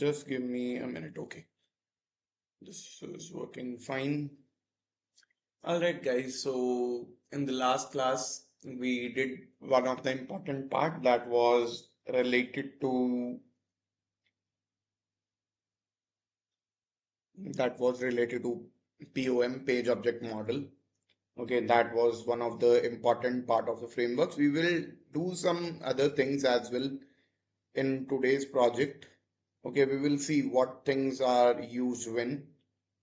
Just give me a minute. Okay, this is working fine. All right, guys. So in the last class, we did one of the important part that was related to POM, page object model. Okay, that was one of the important part of the frameworks. We will do some other things as well in today's project. Okay, we will see what things are used when.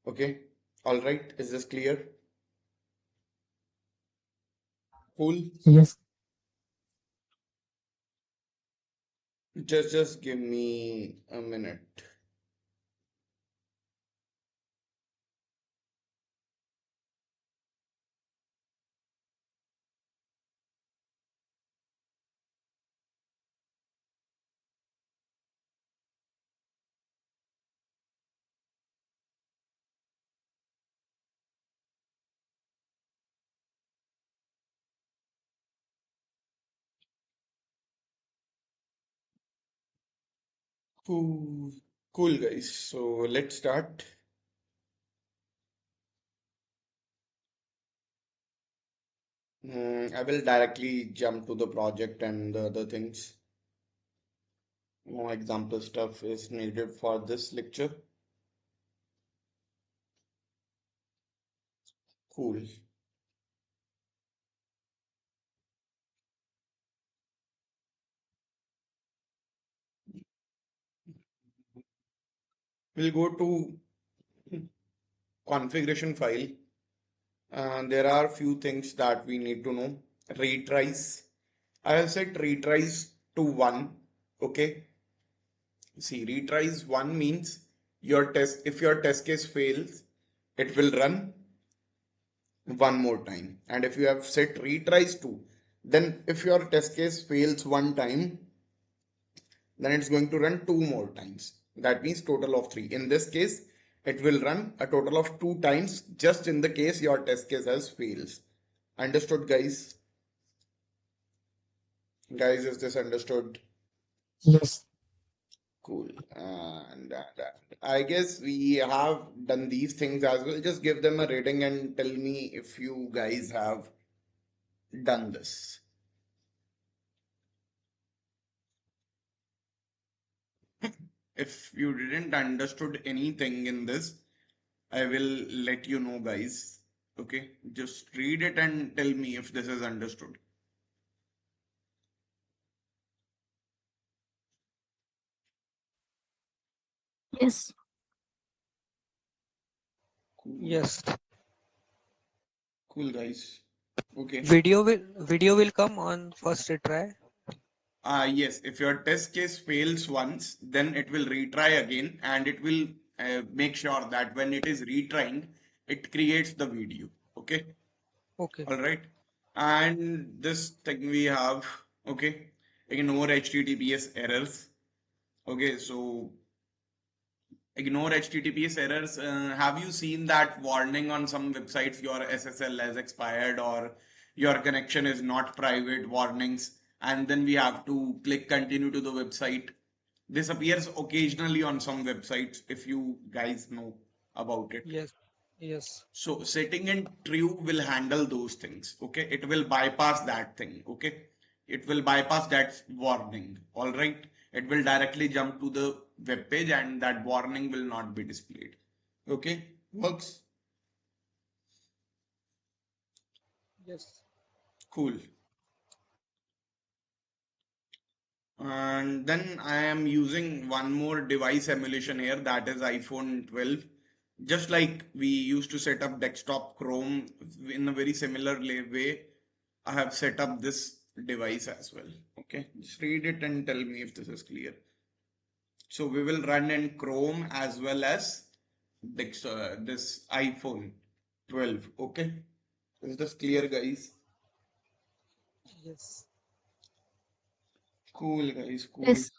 Okay, all right, is this clear? Cool. Yes. Just give me a minute. Cool, cool guys. So let's start. I will directly jump to the project and the other things. No example stuff is needed for this lecture. Cool. We'll go to configuration file. There are few things that we need to know. Retries. I have set retries to 1. Okay. See, retries 1 means if your test case fails, it will run one more time. And if you have set retries 2, then if your test case fails one time, then it's going to run 2 more times. That means total of 3. In this case, it will run a total of 2 times just in the case your test case has fails. Understood, guys? Guys, is this understood? Yes. Cool. And I guess we have done these things as well. Just give them a rating and tell me if you guys have done this. If you didn't understood anything in this, I will let you know, guys. Okay, just read it and tell me if this is understood. Yes. Cool, Yes. cool, guys. Okay. Video will come on first retry. Yes, if your test case fails once, then it will retry again and it will make sure that when it is retrying, it creates the video. Okay. Okay. All right. And this thing we have, okay, ignore HTTPS errors. Okay, so ignore HTTPS errors. Have you seen that warning on some websites your SSL has expired or your connection is not private warnings? And then we have to click continue to the website. This appears occasionally on some websites if you guys know about it. Yes. Yes. So setting in true will handle those things. Okay. It will bypass that thing. Okay. It will bypass that warning. All right. It will directly jump to the web page and that warning will not be displayed. Okay. Works. Yes. Cool. And then I am using one more device emulation here, that is iPhone 12. Just like we used to set up desktop Chrome in a very similar way, I have set up this device as well. Okay, just read it and tell me if this is clear. So we will run in Chrome as well as this iPhone 12. Okay, is this clear, guys? Yes. Cool, guys. Cool. Yes.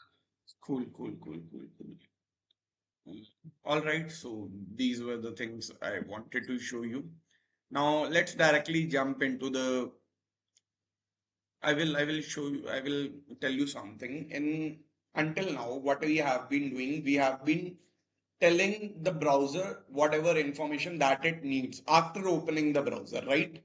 Cool, cool, cool, cool, cool. All right, so these were the things I wanted to show you. Now let's directly jump into the I will show you I will tell you something. In until now, what we have been doing, we have been telling the browser whatever information that it needs after opening the browser, right?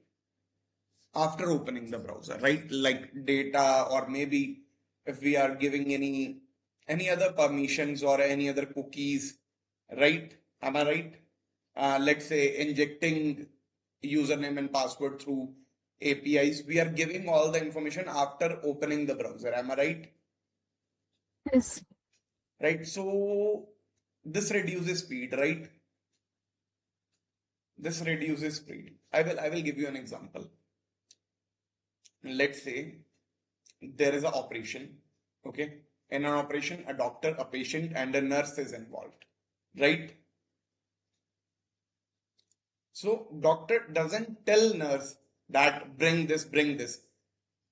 After opening the browser, right? Like data, or maybe if we are giving any other permissions or any other cookies, right? Am I right? Let's say injecting username and password through APIs. We are giving all the information after opening the browser. Am I right? Yes. Right. So this reduces speed, right? This reduces speed. I will give you an example. Let's say there is an operation, okay? In an operation, a doctor, a patient, and a nurse is involved, right? So doctor doesn't tell nurse that bring this, bring this.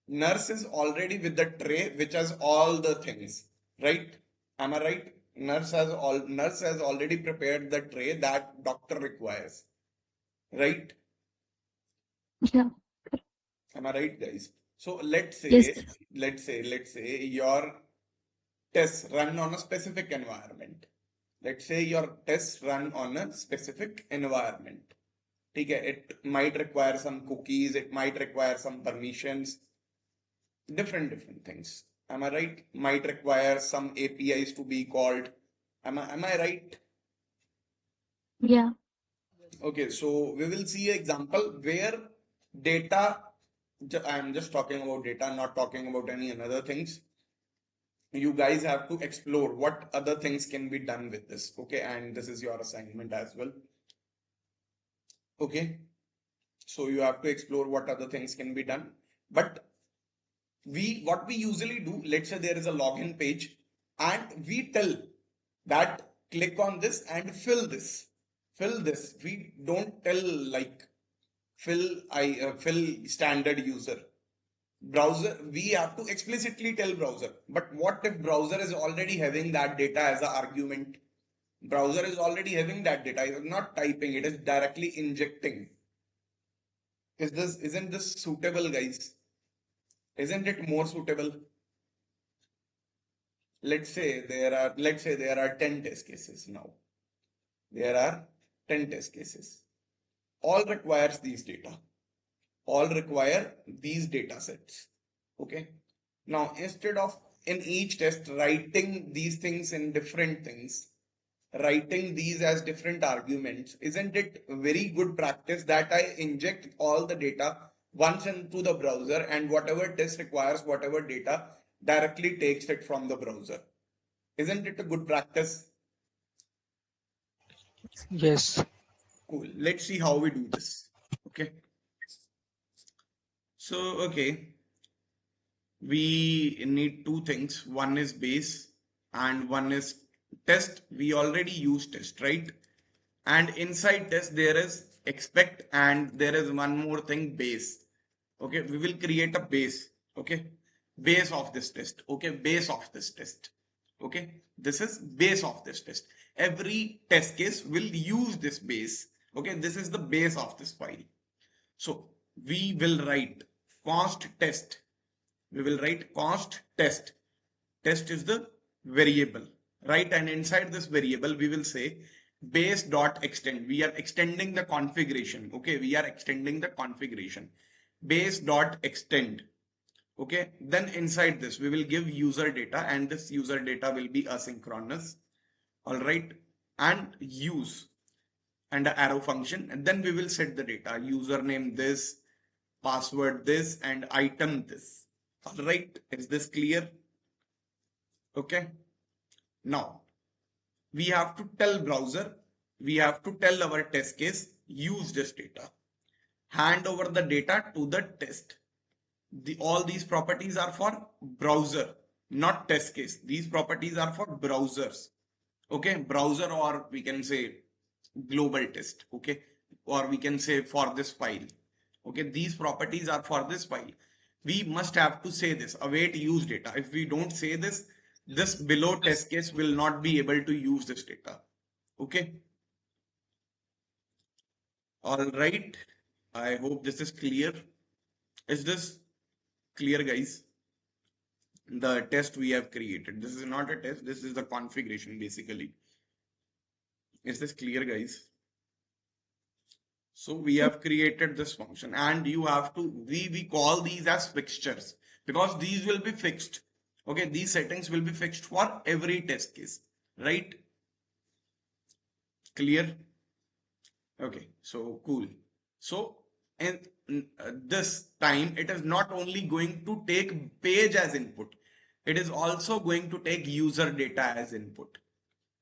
Nurse is already with the tray which has all the things, right? Am I right? Nurse has already prepared the tray that doctor requires, right? Yeah. Am I right, guys? So Yes. let's say your tests run on a specific environment. Let's say your tests run on a specific environment. Okay, it might require some cookies, it might require some permissions, different things. Am I right? Might require some APIs to be called. Am I right? Yeah. Okay, so we will see an example where data, I'm just talking about data, not talking about any other things. You guys have to explore what other things can be done with this. Okay, and this is your assignment as well. Okay, so you have to explore what other things can be done. But what we usually do, let's say there is a login page and we tell that click on this and fill this. We don't tell like fill standard user. Browser, we have to explicitly tell browser. But what if browser is already having that data as an argument? Browser is already having that data. It is not typing, it is directly injecting. Isn't this suitable, guys? Isn't it more suitable? Let's say there are 10 test cases now. There are 10 test cases. All requires these data. All require these data sets. Okay. Now, instead of in each test writing these things in different things, writing these as different arguments, isn't it very good practice that I inject all the data once into the browser and whatever test requires whatever data directly takes it from the browser? Isn't it a good practice? Yes. Cool. Let's see how we do this. Okay. So, okay, we need two things. One is base and one is test. We already use test, right? And inside test, there is expect and there is one more thing, base. Okay, we will create a base. Okay, base of this test. Okay, base of this test. Okay, this is base of this test. Every test case will use this base. Okay, this is the base of this file. So we will write const test. We will write const test. Test is the variable, right? And inside this variable, we will say base.extend. We are extending the configuration. Okay, we are extending the configuration. Base.extend. Okay, then inside this, we will give user data, and this user data will be asynchronous. All right, and use and an arrow function, and then we will set the data, username this, password this, and item this. All right, is this clear? Okay, now we have to tell browser, we have to tell our test case, use this data, hand over the data to the test. All these properties are for browser, not test case. These properties are for browsers. Okay, browser, or we can say global test. Okay, or we can say for this file. Okay, these properties are for this file. We must have to say this, await use data. If we don't say this, this below test case will not be able to use this data. Okay, all right, I hope this is clear. Is this clear, guys? the test we have created. This is not a test, this is the configuration basically. Is this clear, guys? So we have created this function, and you have to, we call these as fixtures because these will be fixed. Okay, these settings will be fixed for every test case, right? Clear? Okay, so cool. So in this time, it is not only going to take page as input, it is also going to take user data as input.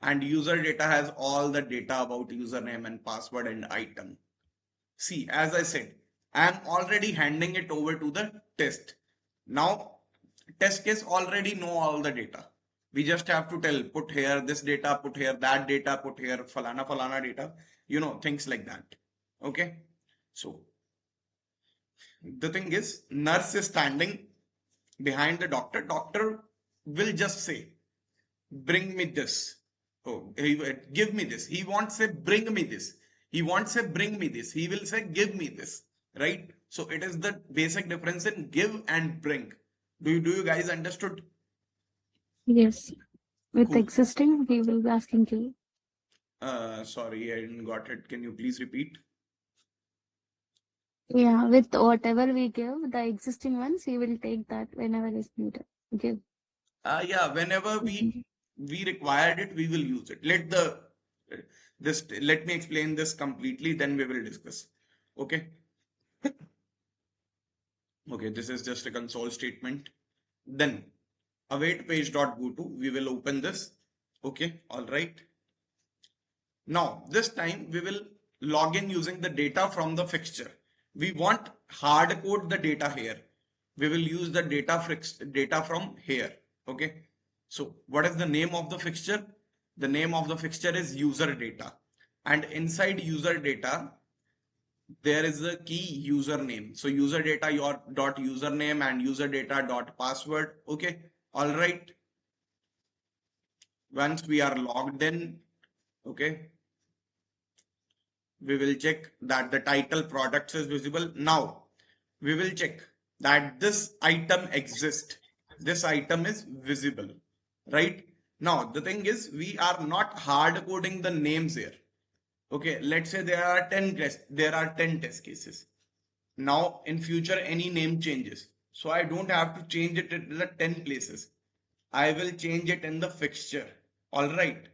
And user data has all the data about username and password and item. See, as I said, I am already handing it over to the test. Now, test case already know all the data. We just have to tell, put here this data, put here that data, put here falana falana data, things like that. Okay. So the thing is, nurse is standing behind the doctor. Doctor will just say, bring me this. Oh, give me this. He won't say, bring me this. He won't say, bring me this. He will say, give me this. Right? So it is the basic difference in give and bring. Do you guys understood? Yes. With Cool. existing, we will be asking you. Sorry, I didn't got it. Can you please repeat? Yeah, with whatever we give, the existing ones, he will take that whenever is needed. Give. Yeah, whenever Mhm. we required it, we will use it. Let me explain this completely, then we will discuss. Okay. Okay, this is just a console statement. Then await page.goto, we will open this. Okay, all right. Now, this time we will log in using the data from the fixture. We want hard code the data here. We will use the data from here. Okay. So what is the name of the fixture? The name of the fixture is user data. And inside user data, there is a key username. So user data your dot username and user data dot password. Okay. All right. Once we are logged in, okay, we will check that the title products is visible. Now we will check that this item exists. This item is visible, right? Now the thing is, we are not hard coding the names here. Okay, let's say there are 10 test cases. Now in future any name changes. So I don't have to change it in the 10 places. I will change it in the fixture. All right.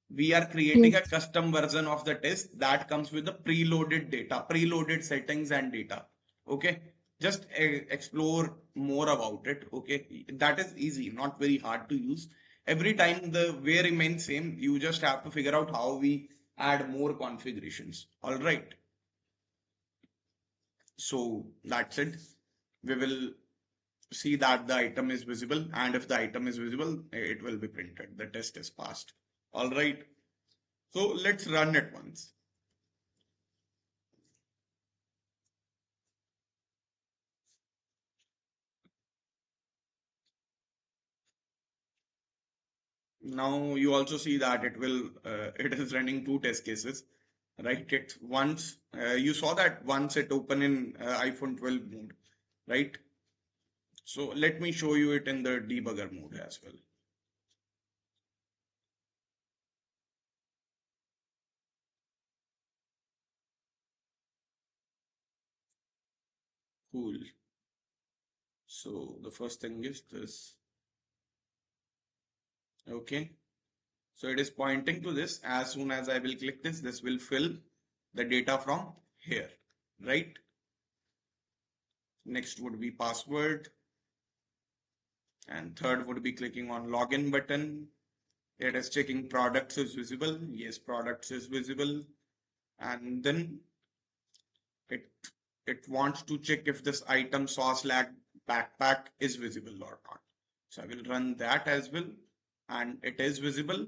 We are creating a Yes. custom version of the test that comes with the preloaded data, preloaded settings and data. Okay. Just explore more about it. Okay. That is easy, not very hard to use. Every time the way remains same. You just have to figure out how we add more configurations. All right. So that's it. We will see that the item is visible, and if the item is visible, it will be printed. The test is passed. All right. So let's run it once. Now you also see that it is running two test cases, right? It once you saw that once it open in iPhone 12 mode, right? So let me show you it in the debugger mode as well. Cool. So the first thing is this. Okay. So it is pointing to this. As soon as I will click this, this will fill the data from here, right? Next would be password, and third would be clicking on login button. It is checking products is visible. Yes, products is visible. And then it it wants to check if this item sauce lag backpack is visible or not. So I will run that as well. And it is visible.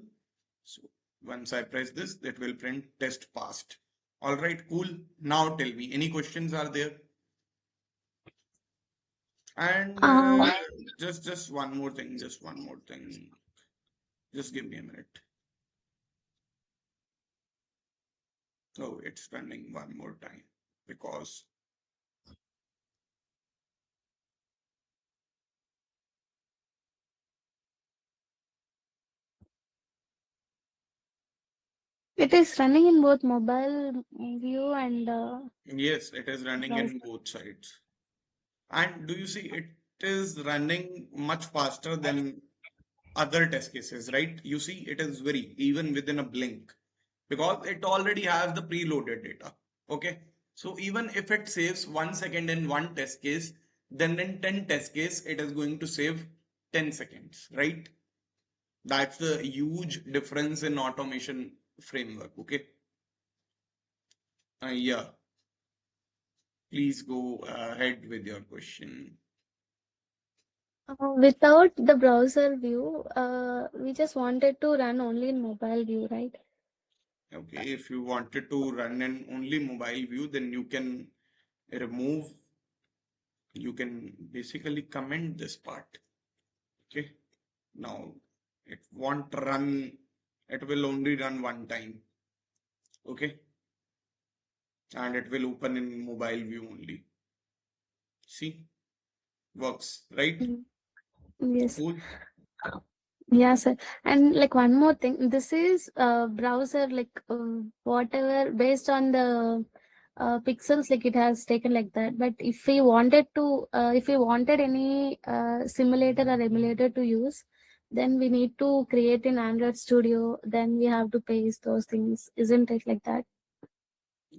So once I press this, it will print test passed. All right, cool. Now tell me, any questions are there? And Um, just one more thing, just one more thing. Just give me a minute. Oh, it's running one more time because It is running in both mobile view and Yes, it is running browser. in both sides. And do you see it is running much faster than other test cases, right? You see, it is very even within a blink because it already has the preloaded data. Okay. So even if it saves 1 second in one test case, then in 10 test case, it is going to save 10 seconds, right? That's the huge difference in automation framework. Okay. Yeah, please go ahead with your question. Without the browser view, we just wanted to run only in mobile view, right? Okay, if you wanted to run an only mobile view, then you can remove, you can basically comment this part. Okay, now it won't run, it will only run one time. Okay, and it will open in mobile view only. See, works, right? Mm. Yes. Cool. Yeah, sir. And like one more thing, this is browser like whatever based on the pixels, like it has taken like that. But if we wanted to, if we wanted any simulator or emulator to use, then we need to create in Android Studio. Then we have to paste those things, isn't it like that?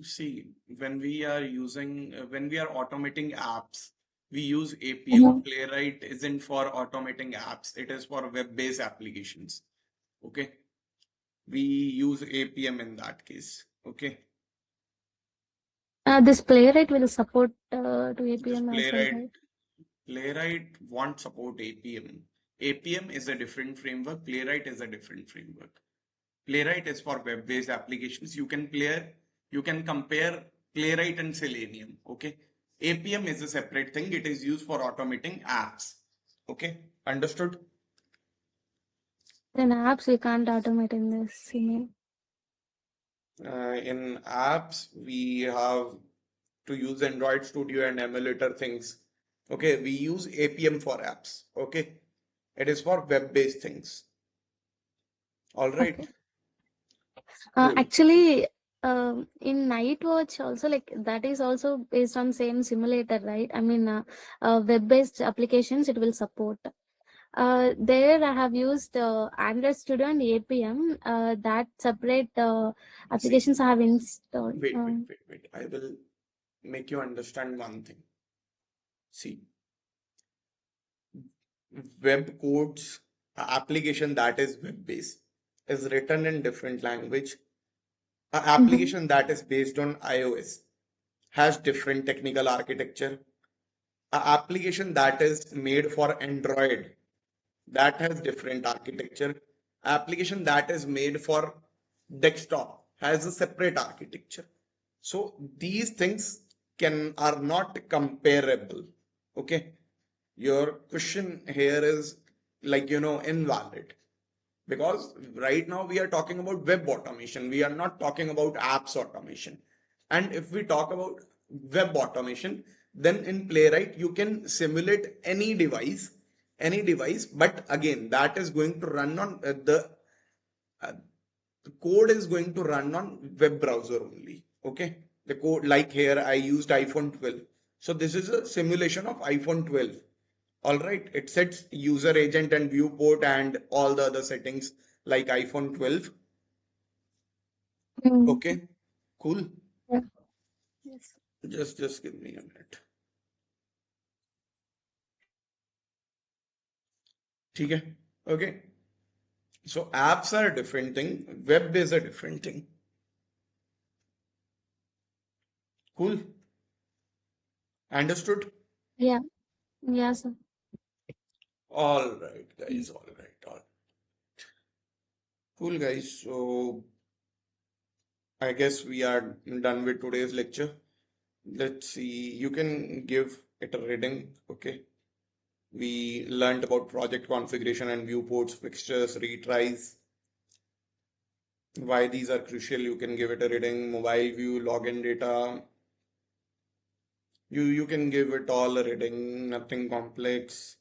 See, when we are using, when we are automating apps, we use APM. Mhm. Playwright isn't for automating apps, it is for web-based applications. Okay, we use APM in that case. Okay, This playwright will support to this APM as well, Playwright, right? Playwright won't support APM. APM is a different framework, Playwright is a different framework. Playwright is for web-based applications. You can compare Playwright and Selenium. Okay. APM is a separate thing. It is used for automating apps. Okay. Understood? Then apps we can't automate in this email. In apps, we have to use Android Studio and emulator things. Okay. We use APM for apps. Okay. It is for web-based things. All right. Okay. Cool. Actually, in Night Watch also like that is also based on same simulator, right? I mean, web-based applications it will support. There I have used Android Studio and APM. That separate See, applications I have installed. wait. I will make you understand one thing. See, web codes application that is web based is written in different language. An Mhm. application that is based on iOS has different technical architecture. An application that is made for Android that has different architecture. Application that is made for desktop has a separate architecture. So these things can are not comparable. Okay, your question here is like invalid because right now we are talking about web automation, we are not talking about apps automation. And if we talk about web automation, then in Playwright you can simulate any device, but again that is going to run on uh, the code is going to run on web browser only. Okay, the code, like here I used iPhone 12, so this is a simulation of iPhone 12. All right, it sets user agent and viewport and all the other settings like iPhone 12. Mm. Okay, cool. Yeah. Yes. Just give me a minute. ठीक है? Okay, so apps are a different thing, web is a different thing. Cool. Understood? Yeah. Yeah, sir. All right, guys. Yes. All right. All cool, guys. So I guess we are done with today's lecture. Let's see. You can give it a reading. Okay. We learned about project configuration and viewports, fixtures, retries, why these are crucial. You can give it a reading, mobile view, login data. You can give it all a reading, nothing complex.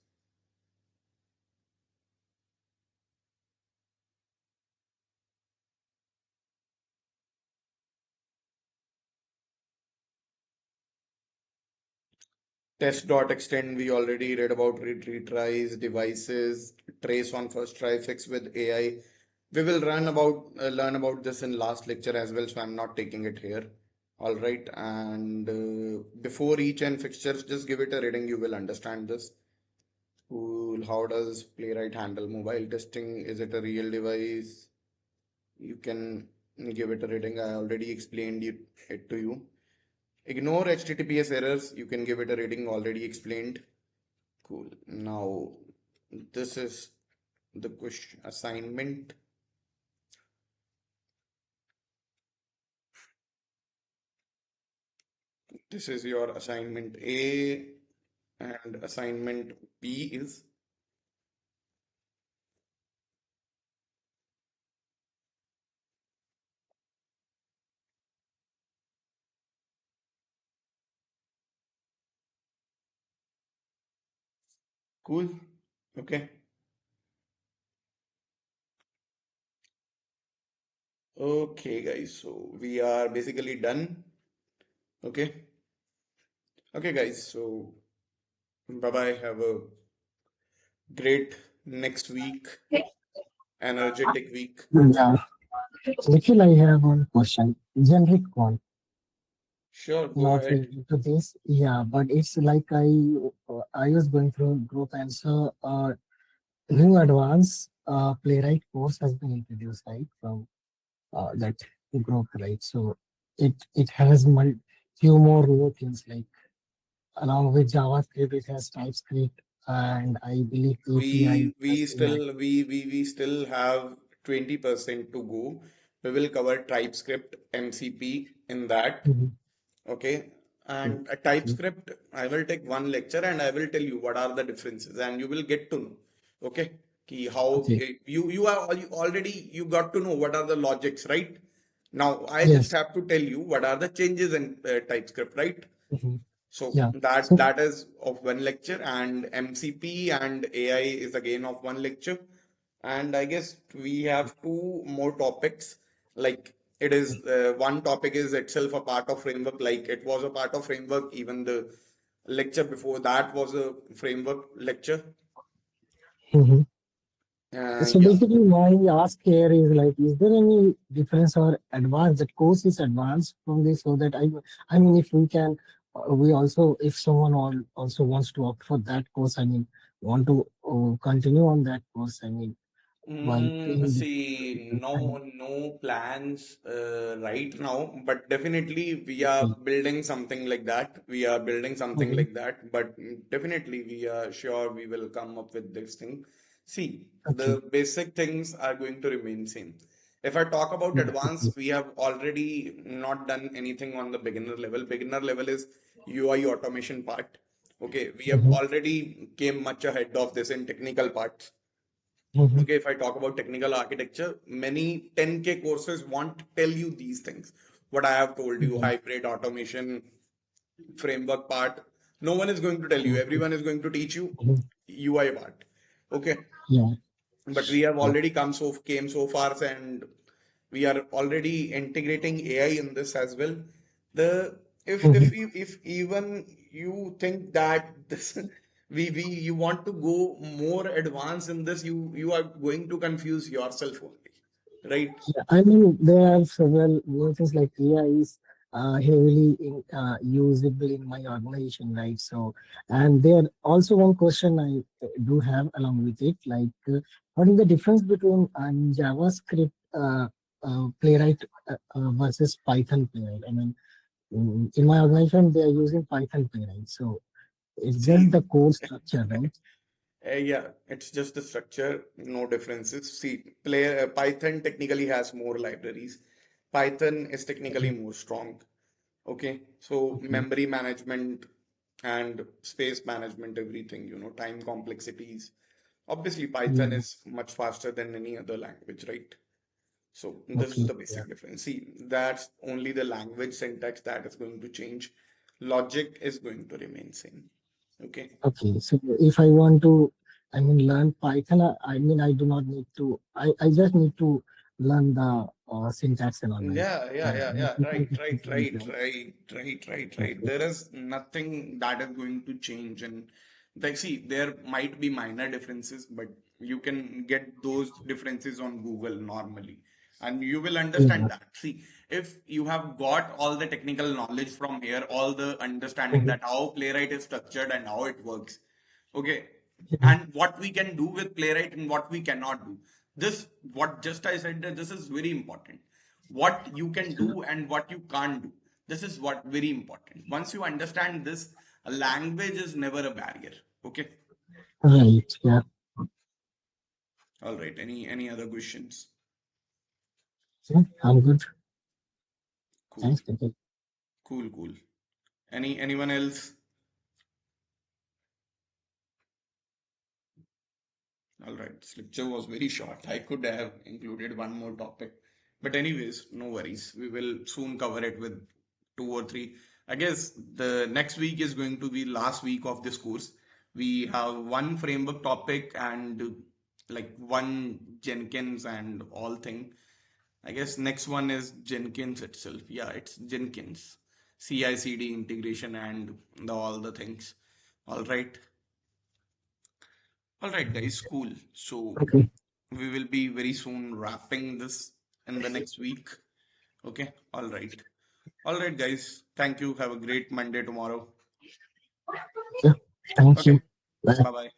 Test.extend, we already read about retries, devices, trace on first try, fix with AI. We will learn about this in last lecture as well, so I'm not taking it here. All right, and before each and fixtures, just give it a reading. You will understand this. Cool. How does Playwright handle mobile testing? Is it a real device? You can give it a reading. I already explained it to you. Ignore HTTPS errors. You can give it a reading. Already explained. Cool. Now, this is the question assignment. This is your assignment A, and assignment B is cool. Okay. Okay, guys. So we are basically done. Okay. Okay, guys. So bye bye. Have a great next week, energetic week. Yeah, Nikhil, I have one question. Generic one, Sure, go not ahead. related to this. Yeah, but it's like I was going through group and so new advanced playwright course has been introduced, right? From that group, right? So it has few more new things like along with JavaScript, it has TypeScript, and I believe API has been added. We still have 20% to go. We will cover TypeScript, MCP in that. Mhm. Okay. Okay. And a TypeScript, I will take one lecture and I will tell you what are the differences, and you will get to know. Okay. Ki how Okay. you are already you got to know what are the logics, right? Now I just Yes. have to tell you what are the changes in TypeScript, right? Mhm. So Yeah. that So. that is of one lecture, and MCP and AI is again of one lecture. And I guess we have two more topics. Like it is one topic is itself a part of framework, like it was a part of framework. Even the lecture before that was a framework lecture. Mhm. So Yeah. basically, my ask here is like, is there any difference or advance? That course is advanced from this, so that I mean, if we can, we also, if someone also wants to opt for that course, I mean, want to continue on that course, I mean, while paying the See, I no, mean, no plans right now, but definitely we are okay. building something like that. We are building something Mhm. like that, but definitely we are sure we will come up with this thing. See, Okay. the basic things are going to remain same. If I talk about Yeah. Okay. advanced, we have already not done anything on the beginner level. Beginner level is UI automation part. Okay, we have Mhm. already came much ahead of this in technical parts. Mhm. Okay, if I talk about technical architecture, many 10K courses won't tell you these things. What I have told you, Yeah. hybrid automation, framework part, no one is going to tell you. Okay. Everyone is going to teach you Mhm. UI part. Okay, Yeah. but we have Yeah. already came so far, and we are already integrating AI in this as well. The Mhm. if even you think that this we you want to go more advanced in this, you are going to confuse yourself only, right? Yeah, I mean, there are several new things like AI is usable in my organization, right? So, and there also one question I do have along with it, like, what is the difference between JavaScript Playwright versus Python Playwright? I mean, in my organization, they are using Python Playwright, so it's just the See, code structure, right? yeah, it's just the structure, no differences. See, Python technically has more libraries. Python is technically Mhm. more strong. Okay, so Okay. memory management and space management, everything, time complexities. Obviously, Python Yeah. is much faster than any other language, right? So this is Okay. the Yeah. basic difference. See, that's only the language syntax that is going to change. Logic is going to remain same. Okay. Okay, so if I want to, I mean, learn Python, I mean, I do not need to, I just need to learn the syntax and all, right? Yeah. People Right. There is nothing that is going to change. And like, see, there might be minor differences, but you can get those differences on Google normally. And you will understand Yeah. that. See, if you have got all the technical knowledge from here, all the understanding Mhm. that how Playwright is structured and how it works, okay, Mhm. and what we can do with Playwright and what we cannot do. This, what just I said, that this is very important. What you can do and what you can't do. This is what very important. Once you understand this, a language is never a barrier. Okay. Right. Yeah. All right. Any other questions? Yeah. I'm good. Cool. Thanks. Thank you. Cool. Anyone else? All right, this lecture was very short. I could have included one more topic. But anyways, no worries. We will soon cover it with two or three. I guess the next week is going to be last week of this course. We have one framework topic and like one Jenkins and all thing. I guess next one is Jenkins itself. Yeah, it's Jenkins. CI/CD integration and all the things. All right. All right, guys, cool. So Okay. we will be very soon wrapping this in the next week. Okay. All right. All right, guys. Thank you. Have a great Monday tomorrow. Yeah. Thank Okay. you. Bye. Bye bye.